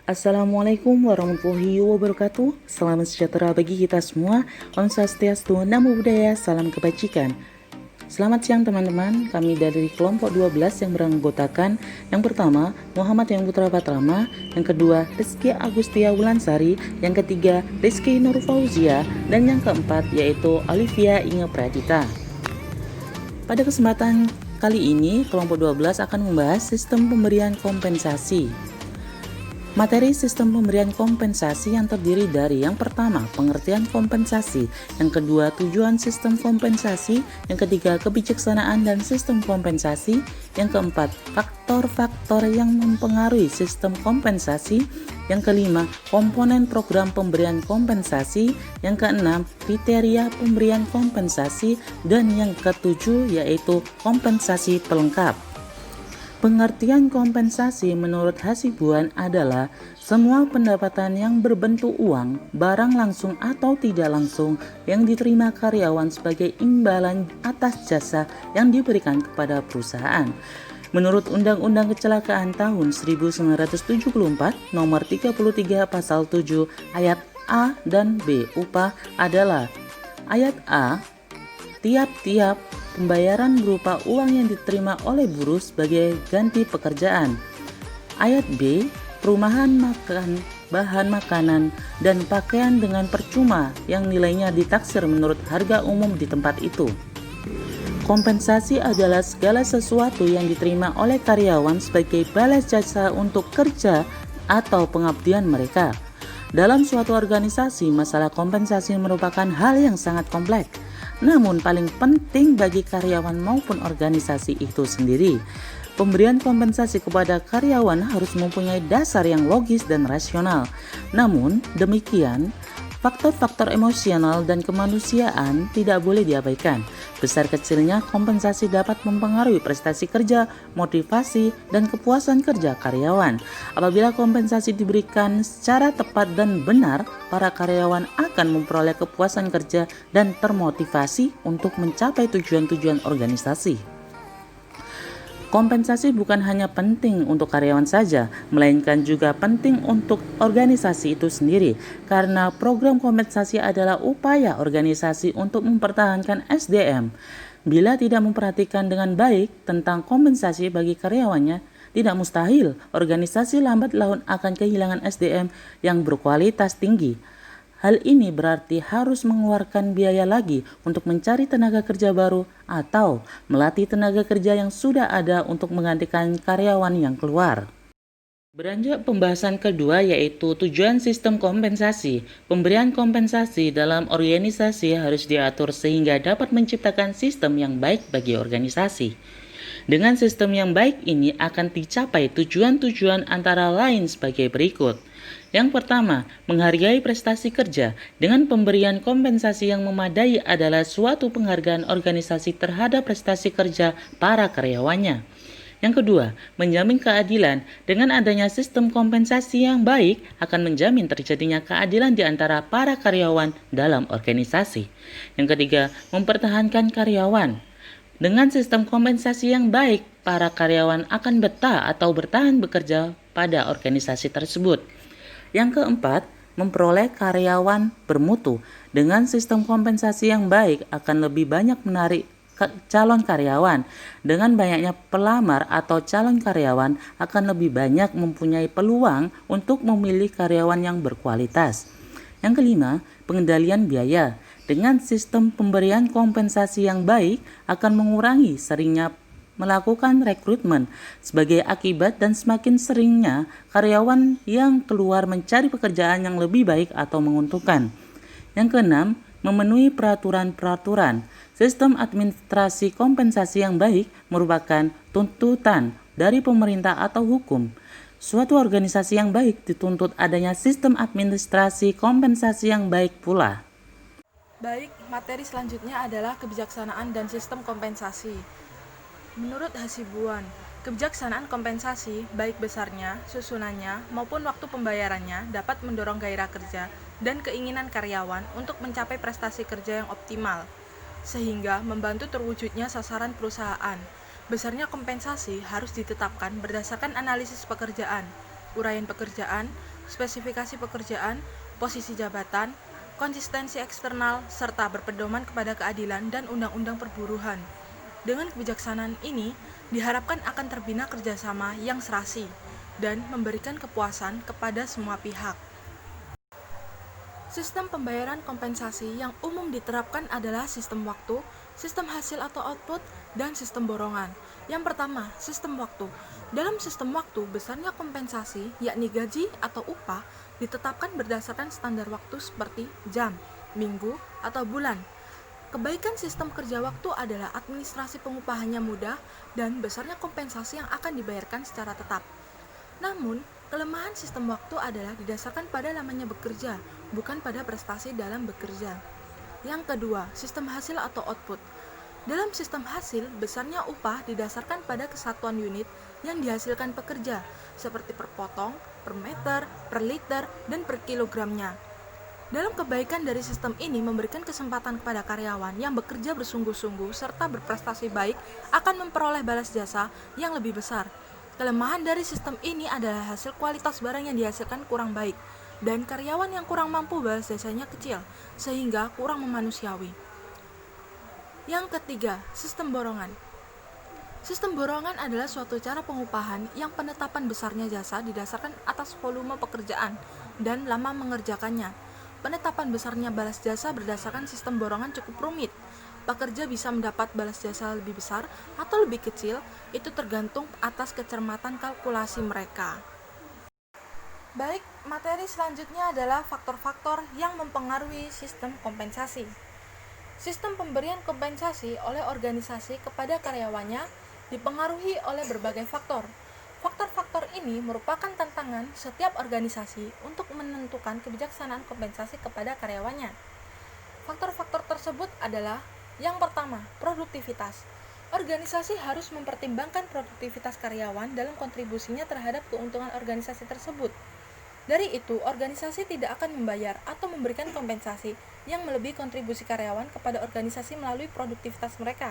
Assalamualaikum warahmatullahi wabarakatuh. Selamat sejahtera bagi kita semua. Om Swastiastu, Namo Buddhaya, salam kebajikan. Selamat siang teman-teman, kami dari kelompok 12 yang beranggotakan yang pertama Muhammad yang Putra Patrama, yang kedua Rizky Agustia Wulansari, yang ketiga Rizky Nur Fauzia, dan yang keempat yaitu Olivia Inge Pradita. Pada kesempatan kali ini kelompok 12 akan membahas sistem pemberian kompensasi. Materi sistem pemberian kompensasi yang terdiri dari yang pertama, pengertian kompensasi, yang kedua, tujuan sistem kompensasi, yang ketiga, kebijaksanaan dan sistem kompensasi, yang keempat, faktor-faktor yang mempengaruhi sistem kompensasi, yang kelima, komponen program pemberian kompensasi, yang keenam, kriteria pemberian kompensasi, dan yang ketujuh yaitu kompensasi pelengkap. Pengertian kompensasi menurut Hasibuan adalah semua pendapatan yang berbentuk uang, barang langsung atau tidak langsung yang diterima karyawan sebagai imbalan atas jasa yang diberikan kepada perusahaan. Menurut Undang-Undang Kecelakaan tahun 1974 nomor 33 pasal 7 ayat A dan B, upah adalah ayat A, tiap-tiap pembayaran berupa uang yang diterima oleh buruh sebagai ganti pekerjaan. Ayat B, perumahan makan, bahan makanan, dan pakaian dengan percuma yang nilainya ditaksir menurut harga umum di tempat itu. Kompensasi adalah segala sesuatu yang diterima oleh karyawan sebagai balas jasa untuk kerja atau pengabdian mereka. Dalam suatu organisasi, masalah kompensasi merupakan hal yang sangat kompleks. Namun paling penting bagi karyawan maupun organisasi itu sendiri. Pemberian kompensasi kepada karyawan harus mempunyai dasar yang logis dan rasional. Namun demikian, faktor-faktor emosional dan kemanusiaan tidak boleh diabaikan. Besar kecilnya kompensasi dapat mempengaruhi prestasi kerja, motivasi, dan kepuasan kerja karyawan. Apabila kompensasi diberikan secara tepat dan benar, para karyawan akan memperoleh kepuasan kerja dan termotivasi untuk mencapai tujuan-tujuan organisasi. Kompensasi bukan hanya penting untuk karyawan saja, melainkan juga penting untuk organisasi itu sendiri, karena program kompensasi adalah upaya organisasi untuk mempertahankan SDM. Bila tidak memperhatikan dengan baik tentang kompensasi bagi karyawannya, tidak mustahil organisasi lambat laun akan kehilangan SDM yang berkualitas tinggi. Hal ini berarti harus mengeluarkan biaya lagi untuk mencari tenaga kerja baru atau melatih tenaga kerja yang sudah ada untuk menggantikan karyawan yang keluar. Beranjak pembahasan kedua yaitu tujuan sistem kompensasi. Pemberian kompensasi dalam organisasi harus diatur sehingga dapat menciptakan sistem yang baik bagi organisasi. Dengan sistem yang baik ini akan dicapai tujuan-tujuan antara lain sebagai berikut. Yang pertama, menghargai prestasi kerja. Dengan pemberian kompensasi yang memadai adalah suatu penghargaan organisasi terhadap prestasi kerja para karyawannya. Yang kedua, menjamin keadilan. Dengan adanya sistem kompensasi yang baik akan menjamin terjadinya keadilan di antara para karyawan dalam organisasi. Yang ketiga, mempertahankan karyawan. Dengan sistem kompensasi yang baik, para karyawan akan betah atau bertahan bekerja pada organisasi tersebut. Yang keempat, memperoleh karyawan bermutu. Dengan sistem kompensasi yang baik akan lebih banyak menarik calon karyawan. Dengan banyaknya pelamar atau calon karyawan akan lebih banyak mempunyai peluang untuk memilih karyawan yang berkualitas. Yang kelima, pengendalian biaya. Dengan sistem pemberian kompensasi yang baik akan mengurangi seringnya melakukan rekrutmen sebagai akibat dan semakin seringnya karyawan yang keluar mencari pekerjaan yang lebih baik atau menguntungkan. Yang keenam, memenuhi peraturan-peraturan. Sistem administrasi kompensasi yang baik merupakan tuntutan dari pemerintah atau hukum. Suatu organisasi yang baik dituntut adanya sistem administrasi kompensasi yang baik pula. Baik, materi selanjutnya adalah kebijaksanaan dan sistem kompensasi. Menurut Hasibuan, kebijaksanaan kompensasi, baik besarnya, susunannya, maupun waktu pembayarannya dapat mendorong gairah kerja dan keinginan karyawan untuk mencapai prestasi kerja yang optimal, sehingga membantu terwujudnya sasaran perusahaan. Besarnya kompensasi harus ditetapkan berdasarkan analisis pekerjaan, uraian pekerjaan, spesifikasi pekerjaan, posisi jabatan, konsistensi eksternal, serta berpedoman kepada keadilan dan undang-undang perburuhan. Dengan kebijaksanaan ini, diharapkan akan terbina kerjasama yang serasi dan memberikan kepuasan kepada semua pihak. Sistem pembayaran kompensasi yang umum diterapkan adalah sistem waktu, sistem hasil atau output, dan sistem borongan. Yang pertama, sistem waktu. Dalam sistem waktu, besarnya kompensasi, yakni gaji atau upah, ditetapkan berdasarkan standar waktu seperti jam, minggu, atau bulan. Kebaikan sistem kerja waktu adalah administrasi pengupahannya mudah dan besarnya kompensasi yang akan dibayarkan secara tetap. Namun, kelemahan sistem waktu adalah didasarkan pada lamanya bekerja, bukan pada prestasi dalam bekerja. Yang kedua, sistem hasil atau output. Dalam sistem hasil, besarnya upah didasarkan pada kesatuan unit yang dihasilkan pekerja, seperti per potong, per meter, per liter, dan per kilogramnya. Dalam kebaikan dari sistem ini memberikan kesempatan kepada karyawan yang bekerja bersungguh-sungguh serta berprestasi baik akan memperoleh balas jasa yang lebih besar. Kelemahan dari sistem ini adalah hasil kualitas barang yang dihasilkan kurang baik, dan karyawan yang kurang mampu balas jasanya kecil, sehingga kurang memanusiawi. Yang ketiga, sistem borongan. Sistem borongan adalah suatu cara pengupahan yang penetapan besarnya jasa didasarkan atas volume pekerjaan dan lama mengerjakannya. Penetapan besarnya balas jasa berdasarkan sistem borongan cukup rumit. Pekerja bisa mendapat balas jasa lebih besar atau lebih kecil, itu tergantung atas kecermatan kalkulasi mereka. Baik, materi selanjutnya adalah faktor-faktor yang mempengaruhi sistem kompensasi. Sistem pemberian kompensasi oleh organisasi kepada karyawannya dipengaruhi oleh berbagai faktor. Faktor-faktor ini merupakan tantangan setiap organisasi untuk menentukan kebijaksanaan kompensasi kepada karyawannya. Faktor-faktor tersebut adalah: yang pertama, produktivitas. Organisasi harus mempertimbangkan produktivitas karyawan dalam kontribusinya terhadap keuntungan organisasi tersebut. Dari itu, organisasi tidak akan membayar atau memberikan kompensasi yang melebihi kontribusi karyawan kepada organisasi melalui produktivitas mereka.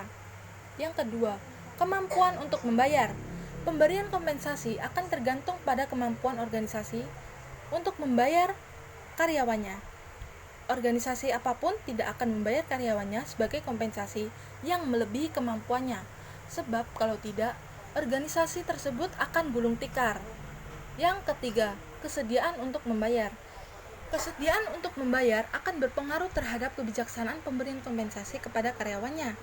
Yang kedua, kemampuan untuk membayar. Pemberian kompensasi akan tergantung pada kemampuan organisasi untuk membayar karyawannya. Organisasi apapun tidak akan membayar karyawannya sebagai kompensasi yang melebihi kemampuannya, sebab kalau tidak, organisasi tersebut akan gulung tikar. Yang ketiga, kesediaan untuk membayar. Kesediaan untuk membayar akan berpengaruh terhadap kebijaksanaan pemberian kompensasi kepada karyawannya.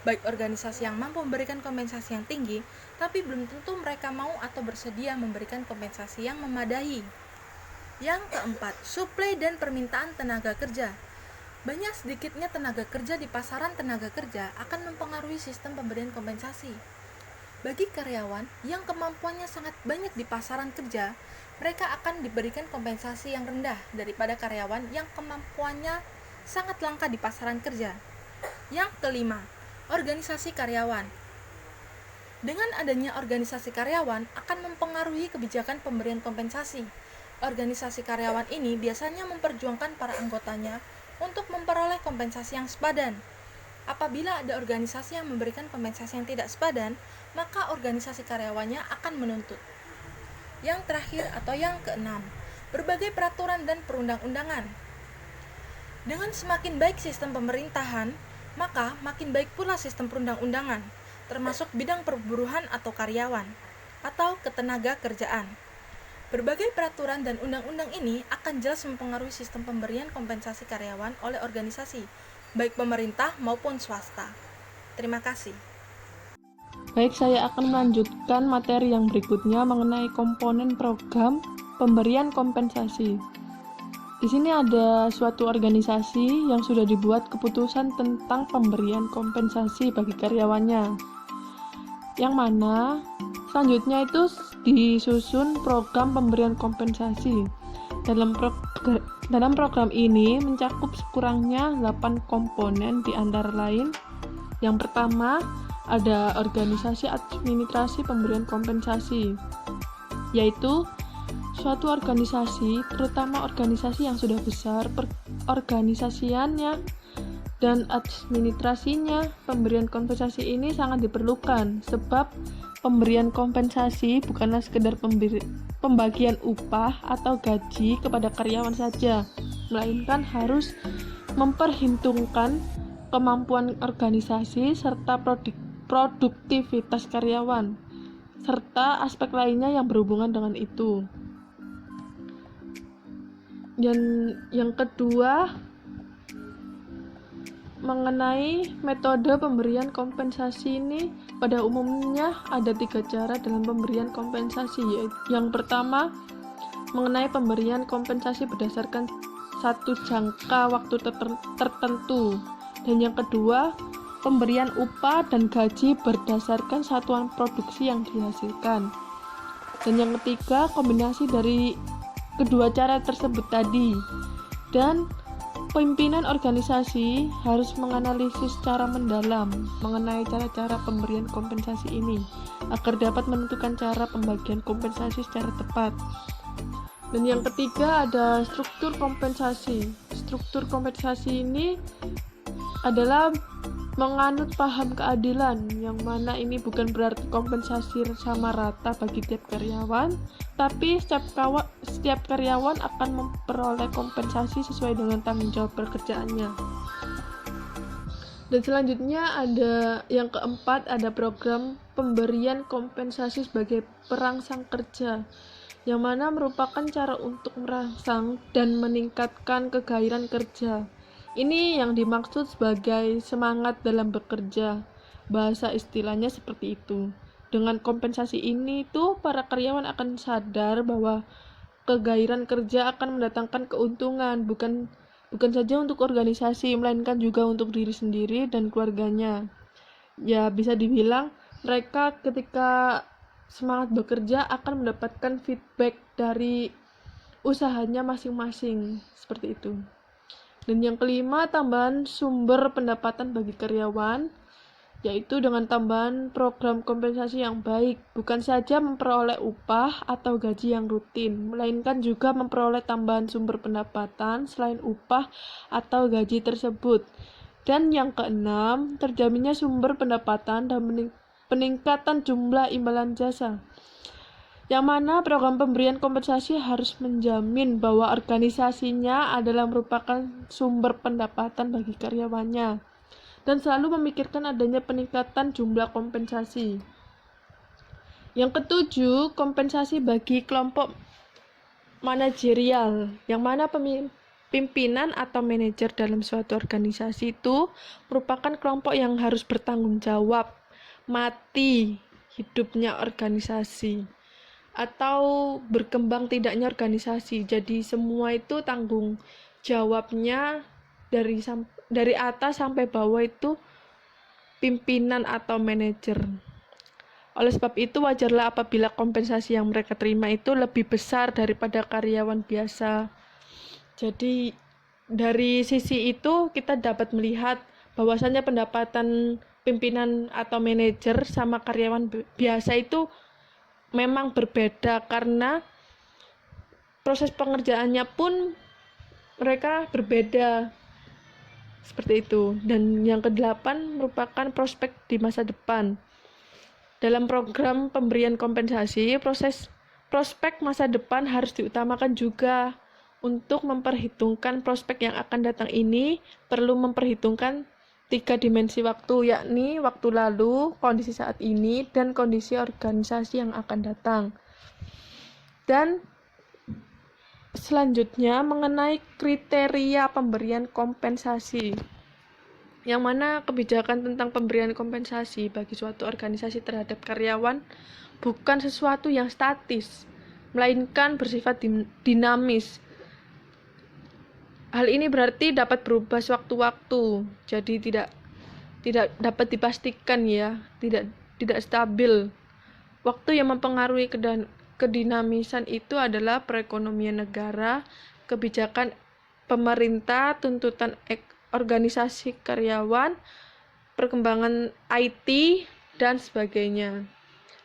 Baik organisasi yang mampu memberikan kompensasi yang tinggi, tapi belum tentu mereka mau atau bersedia memberikan kompensasi yang memadai. Yang keempat, suplai dan permintaan tenaga kerja. Banyak sedikitnya tenaga kerja di pasaran tenaga kerja akan mempengaruhi sistem pemberian kompensasi. Bagi karyawan yang kemampuannya sangat banyak di pasaran kerja, mereka akan diberikan kompensasi yang rendah daripada karyawan yang kemampuannya sangat langka di pasaran kerja. Yang kelima, organisasi karyawan. Dengan adanya organisasi karyawan akan mempengaruhi kebijakan pemberian kompensasi. Organisasi karyawan ini biasanya memperjuangkan para anggotanya untuk memperoleh kompensasi yang sepadan. Apabila ada organisasi yang memberikan kompensasi yang tidak sepadan, maka organisasi karyawannya akan menuntut. Yang terakhir atau yang keenam, berbagai peraturan dan perundang-undangan. Dengan semakin baik sistem pemerintahan, maka makin baik pula sistem perundang-undangan, termasuk bidang perburuhan atau karyawan, atau ketenaga kerjaan. Berbagai peraturan dan undang-undang ini akan jelas mempengaruhi sistem pemberian kompensasi karyawan oleh organisasi, baik pemerintah maupun swasta. Terima kasih. Baik, saya akan melanjutkan materi yang berikutnya mengenai komponen program pemberian kompensasi. Di sini ada suatu organisasi yang sudah dibuat keputusan tentang pemberian kompensasi bagi karyawannya, yang mana selanjutnya itu disusun program pemberian kompensasi. Dalam program ini mencakup sekurangnya 8 komponen, di antara lain: yang pertama, ada organisasi administrasi pemberian kompensasi, yaitu suatu organisasi, terutama organisasi yang sudah besar, organisasiannya dan administrasinya. Pemberian kompensasi ini sangat diperlukan, sebab pemberian kompensasi bukanlah sekedar pembagian upah atau gaji kepada karyawan saja, melainkan harus memperhitungkan kemampuan organisasi serta produktivitas karyawan, serta aspek lainnya yang berhubungan dengan itu. Dan yang kedua, mengenai metode pemberian kompensasi ini, pada umumnya ada 3 cara dalam pemberian kompensasi, yaitu yang pertama, mengenai pemberian kompensasi berdasarkan satu jangka waktu tertentu, dan yang kedua, pemberian upah dan gaji berdasarkan satuan produksi yang dihasilkan, dan yang ketiga, kombinasi dari kedua cara tersebut tadi. Dan pimpinan organisasi harus menganalisis secara mendalam mengenai cara-cara pemberian kompensasi ini agar dapat menentukan cara pembagian kompensasi secara tepat. Dan yang ketiga ada struktur kompensasi. Struktur kompensasi ini adalah menganut paham keadilan, yang mana ini bukan berarti kompensasi sama rata bagi tiap karyawan, tapi setiap karyawan akan memperoleh kompensasi sesuai dengan tanggung jawab pekerjaannya. Dan selanjutnya ada yang keempat, ada program pemberian kompensasi sebagai perangsang kerja, yang mana merupakan cara untuk merangsang dan meningkatkan kegairahan kerja. Ini yang dimaksud sebagai semangat dalam bekerja. Bahasa istilahnya seperti itu. Dengan kompensasi ini para karyawan akan sadar bahwa kegairahan kerja akan mendatangkan keuntungan, bukan saja untuk organisasi, melainkan juga untuk diri sendiri dan keluarganya. Ya, bisa dibilang mereka ketika semangat bekerja akan mendapatkan feedback dari usahanya masing-masing, seperti itu. Dan yang kelima, tambahan sumber pendapatan bagi karyawan, yaitu dengan tambahan program kompensasi yang baik, bukan saja memperoleh upah atau gaji yang rutin, melainkan juga memperoleh tambahan sumber pendapatan selain upah atau gaji tersebut. Dan yang keenam, terjaminnya sumber pendapatan dan peningkatan jumlah imbalan jasa, yang mana program pemberian kompensasi harus menjamin bahwa organisasinya adalah merupakan sumber pendapatan bagi karyawannya, dan selalu memikirkan adanya peningkatan jumlah kompensasi. Yang ketujuh, kompensasi bagi kelompok manajerial, yang mana pimpinan atau manajer dalam suatu organisasi itu merupakan kelompok yang harus bertanggung jawab mati hidupnya organisasi atau berkembang tidaknya organisasi. Jadi semua itu tanggung jawabnya dari atas sampai bawah itu pimpinan atau manajer. Oleh sebab itu wajarlah apabila kompensasi yang mereka terima itu lebih besar daripada karyawan biasa. Jadi dari sisi itu kita dapat melihat bahwasannya pendapatan pimpinan atau manajer sama karyawan biasa itu memang berbeda, karena proses pengerjaannya pun mereka berbeda, seperti itu. Dan yang kedelapan merupakan prospek di masa depan. Dalam program pemberian kompensasi, prospek masa depan harus diutamakan juga. Untuk memperhitungkan prospek yang akan datang ini perlu memperhitungkan 3 dimensi waktu, yakni waktu lalu, kondisi saat ini, dan kondisi organisasi yang akan datang. Dan selanjutnya mengenai kriteria pemberian kompensasi, yang mana kebijakan tentang pemberian kompensasi bagi suatu organisasi terhadap karyawan bukan sesuatu yang statis, melainkan bersifat dinamis. Hal ini berarti dapat berubah sewaktu-waktu, jadi tidak dapat dipastikan ya, tidak stabil. Waktu yang mempengaruhi kedinamisan itu adalah perekonomian negara, kebijakan pemerintah, tuntutan organisasi karyawan, perkembangan IT, dan sebagainya.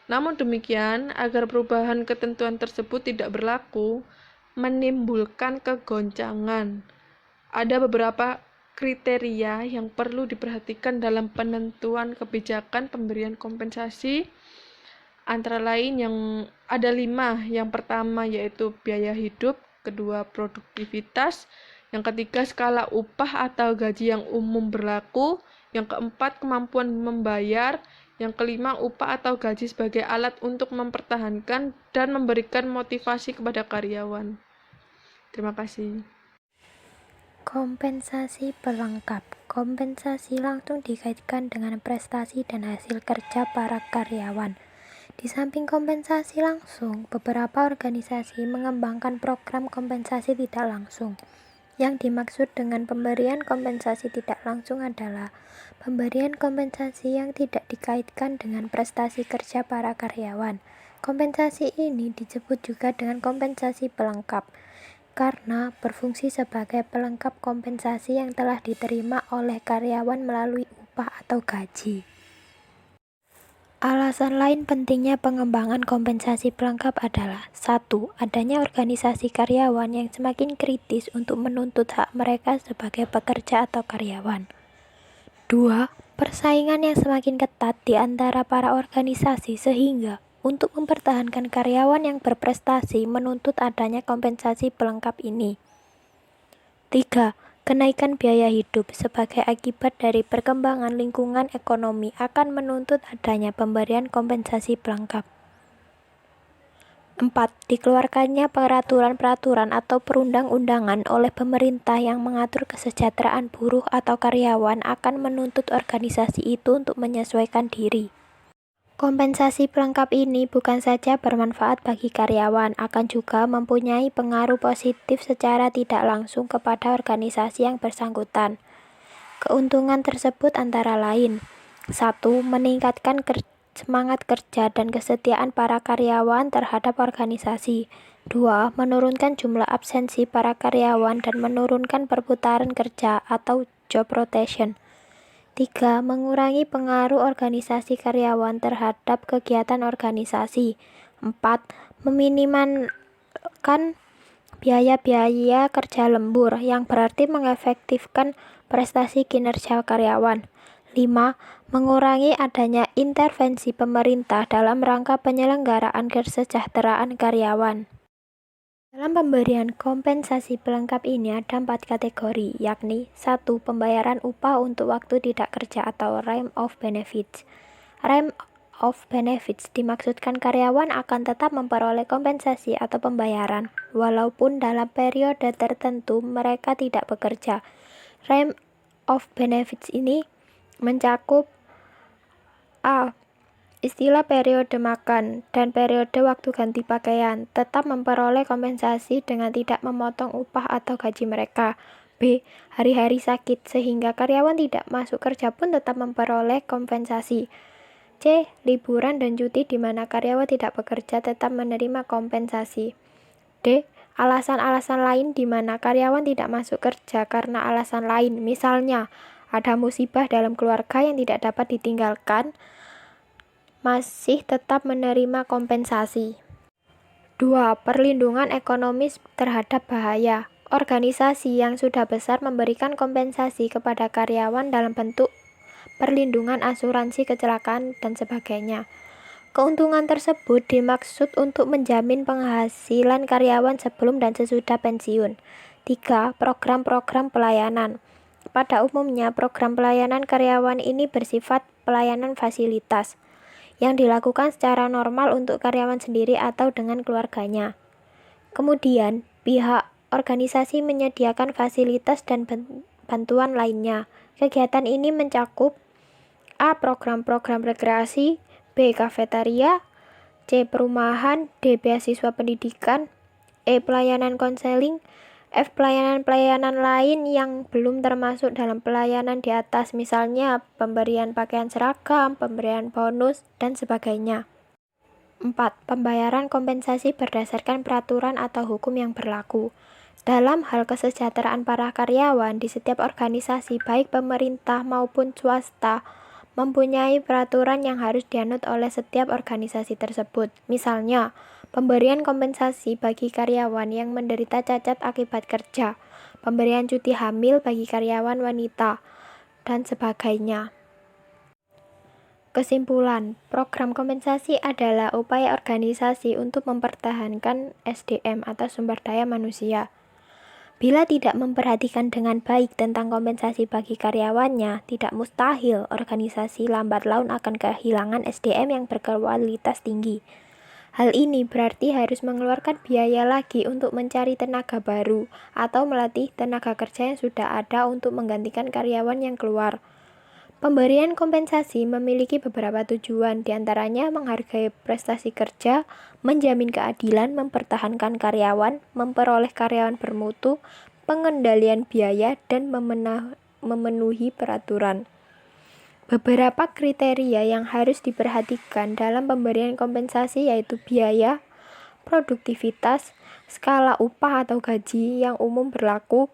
Namun demikian, agar perubahan ketentuan tersebut tidak berlaku, menimbulkan kegoncangan. Ada beberapa kriteria yang perlu diperhatikan dalam penentuan kebijakan pemberian kompensasi Antara lain yang ada 5. Yang pertama yaitu biaya hidup, kedua produktivitas, yang ketiga skala upah atau gaji yang umum berlaku, yang keempat kemampuan membayar, yang kelima upah atau gaji sebagai alat untuk mempertahankan dan memberikan motivasi kepada karyawan. Terima kasih. Kompensasi pelengkap. Kompensasi langsung dikaitkan dengan prestasi dan hasil kerja para karyawan. Di samping kompensasi langsung, beberapa organisasi mengembangkan program kompensasi tidak langsung. Yang dimaksud dengan pemberian kompensasi tidak langsung adalah pemberian kompensasi yang tidak dikaitkan dengan prestasi kerja para karyawan. Kompensasi ini disebut juga dengan kompensasi pelengkap, karena berfungsi sebagai pelengkap kompensasi yang telah diterima oleh karyawan melalui upah atau gaji. Alasan lain pentingnya pengembangan kompensasi pelengkap adalah 1. Adanya organisasi karyawan yang semakin kritis untuk menuntut hak mereka sebagai pekerja atau karyawan. 2. Persaingan yang semakin ketat di antara para organisasi sehingga untuk mempertahankan karyawan yang berprestasi menuntut adanya kompensasi pelengkap ini. 3. Kenaikan biaya hidup sebagai akibat dari perkembangan lingkungan ekonomi akan menuntut adanya pemberian kompensasi pelengkap. 4. Dikeluarkannya peraturan-peraturan atau perundang-undangan oleh pemerintah yang mengatur kesejahteraan buruh atau karyawan akan menuntut organisasi itu untuk menyesuaikan diri. Kompensasi pelengkap ini bukan saja bermanfaat bagi karyawan, akan juga mempunyai pengaruh positif secara tidak langsung kepada organisasi yang bersangkutan. Keuntungan tersebut antara lain: 1. Meningkatkan semangat kerja dan kesetiaan para karyawan terhadap organisasi. 2. Menurunkan jumlah absensi para karyawan dan menurunkan perputaran kerja atau job rotation. 3. Mengurangi pengaruh organisasi karyawan terhadap kegiatan organisasi. 4. Meminimalkan biaya-biaya kerja lembur yang berarti mengefektifkan prestasi kinerja karyawan. 5. Mengurangi adanya intervensi pemerintah dalam rangka penyelenggaraan kesejahteraan karyawan. Dalam pemberian kompensasi pelengkap ini ada 4 kategori, yakni 1. Pembayaran upah untuk waktu tidak kerja atau range of benefits. Range of benefits dimaksudkan karyawan akan tetap memperoleh kompensasi atau pembayaran, walaupun dalam periode tertentu mereka tidak bekerja. Range of benefits ini mencakup A. Istilah periode makan dan periode waktu ganti pakaian tetap memperoleh kompensasi dengan tidak memotong upah atau gaji mereka. B. Hari-hari sakit sehingga karyawan tidak masuk kerja pun tetap memperoleh kompensasi. C. Liburan dan cuti di mana karyawan tidak bekerja tetap menerima kompensasi. D. Alasan-alasan lain di mana karyawan tidak masuk kerja karena alasan lain, misalnya ada musibah dalam keluarga yang tidak dapat ditinggalkan, masih tetap menerima kompensasi. 2. Perlindungan ekonomis terhadap bahaya. Organisasi yang sudah besar memberikan kompensasi kepada karyawan dalam bentuk perlindungan asuransi kecelakaan dan sebagainya. Keuntungan tersebut dimaksud untuk menjamin penghasilan karyawan sebelum dan sesudah pensiun. 3. Program-program pelayanan. Pada umumnya, program pelayanan karyawan ini bersifat pelayanan fasilitas yang dilakukan secara normal untuk karyawan sendiri atau dengan keluarganya. Kemudian, pihak organisasi menyediakan fasilitas dan bantuan lainnya. Kegiatan ini mencakup A. Program-program rekreasi, B. Kafetaria, C. Perumahan, D. Beasiswa pendidikan, E. Pelayanan konseling, F. Pelayanan-pelayanan lain yang belum termasuk dalam pelayanan di atas, misalnya pemberian pakaian seragam, pemberian bonus, dan sebagainya. 4. Pembayaran kompensasi berdasarkan peraturan atau hukum yang berlaku. Dalam hal kesejahteraan para karyawan di setiap organisasi, baik pemerintah maupun swasta, mempunyai peraturan yang harus dianut oleh setiap organisasi tersebut. Misalnya, pemberian kompensasi bagi karyawan yang menderita cacat akibat kerja, pemberian cuti hamil bagi karyawan wanita, dan sebagainya. Kesimpulan, program kompensasi adalah upaya organisasi untuk mempertahankan SDM atau sumber daya manusia. Bila tidak memperhatikan dengan baik tentang kompensasi bagi karyawannya, tidak mustahil organisasi lambat laun akan kehilangan SDM yang berkualitas tinggi. Hal ini berarti harus mengeluarkan biaya lagi untuk mencari tenaga baru atau melatih tenaga kerja yang sudah ada untuk menggantikan karyawan yang keluar. Pemberian kompensasi memiliki beberapa tujuan, diantaranya menghargai prestasi kerja, menjamin keadilan, mempertahankan karyawan, memperoleh karyawan bermutu, pengendalian biaya, dan memenuhi peraturan. Beberapa kriteria yang harus diperhatikan dalam pemberian kompensasi yaitu biaya, produktivitas, skala upah atau gaji yang umum berlaku,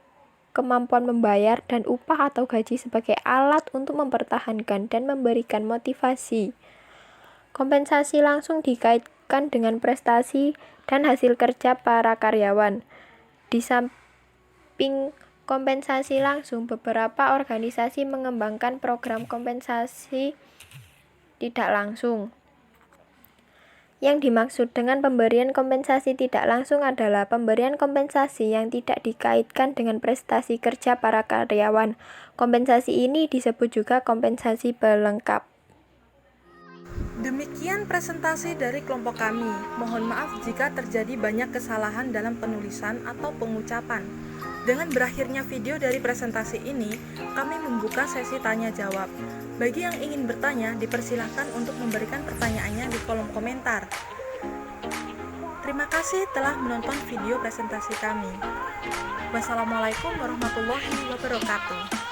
kemampuan membayar, dan upah atau gaji sebagai alat untuk mempertahankan dan memberikan motivasi. Kompensasi langsung dikaitkan dengan prestasi dan hasil kerja para karyawan. Di samping kompensasi langsung, beberapa organisasi mengembangkan program kompensasi tidak langsung. Yang dimaksud dengan pemberian kompensasi tidak langsung adalah pemberian kompensasi yang tidak dikaitkan dengan prestasi kerja para karyawan. Kompensasi ini disebut juga kompensasi pelengkap. Demikian presentasi dari kelompok kami. Mohon maaf jika terjadi banyak kesalahan dalam penulisan atau pengucapan. Dengan berakhirnya video dari presentasi ini, kami membuka sesi tanya jawab. Bagi yang ingin bertanya, dipersilahkan untuk memberikan pertanyaannya di kolom komentar. Terima kasih telah menonton video presentasi kami. Wassalamualaikum warahmatullahi wabarakatuh.